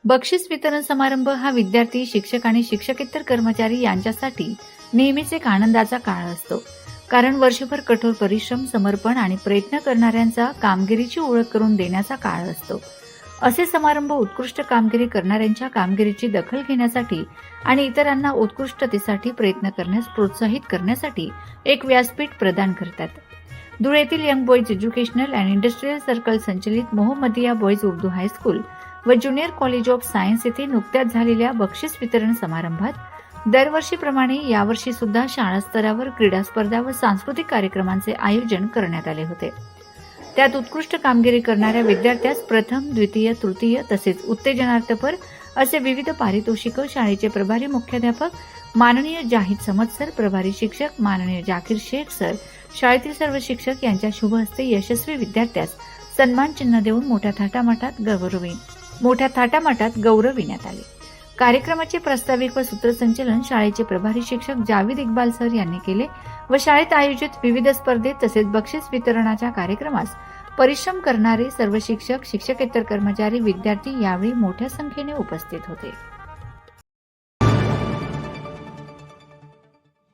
बक्षीस वितरण समारंभ हा विद्यार्थी, शिक्षक आणि शिक्षकेतर कर्मचारी यांच्यासाठी नेहमीच एक आनंदाचा काळ असतो. कारण वर्षभर कठोर परिश्रम, समर्पण आणि प्रयत्न करणाऱ्यांचा कामगिरीची ओळख करून देण्याचा काळ असतो. असे समारंभ उत्कृष्ट कामगिरी करणाऱ्यांच्या कामगिरीची दखल घेण्यासाठी आणि इतरांना उत्कृष्टतेसाठी प्रयत्न करण्यास प्रोत्साहित करण्यासाठी एक व्यासपीठ प्रदान करतात. धुळे येथील young boys educational and industrial circle संचलित मोहम्मदिया बॉयज उर्दू हायस्कूल व ज्युनियर कॉलेज ऑफ सायन्स येथे नुकत्याच झालेल्या बक्षीस वितरण समारंभात दरवर्षीप्रमाणे यावर्षी सुद्धा शाळा स्तरावर क्रीडा स्पर्धा व सांस्कृतिक कार्यक्रमांचे आयोजन करण्यात आले होते. त्यात उत्कृष्ट कामगिरी करणाऱ्या विद्यार्थ्यास प्रथम, द्वितीय, तृतीय तसेच उत्तेजनार्थपर असे विविध पारितोषिक शाळेचे प्रभारी मुख्याध्यापक माननीय जाहिद समद सर, प्रभारी शिक्षक माननीय जाकीर शेख सर, शाळेतील सर्व शिक्षक यांच्या शुभ हस्ते यशस्वी विद्यार्थ्यास सन्मान चिन्ह देऊन मोठ्या थाटामाटात गौरविण्यात आले. कार्यक्रमाचे प्रास्ताविक व सूत्रसंचलन शाळेचे प्रभारी शिक्षक जावेद इक्बाल सर यांनी केले व शाळेत आयोजित विविध स्पर्धेत तसेच बक्षीस वितरणाच्या कार्यक्रमास परिश्रम करणारे सर्व शिक्षक, शिक्षकेतर कर्मचारी, विद्यार्थी यावेळी मोठ्या संख्येने उपस्थित होते.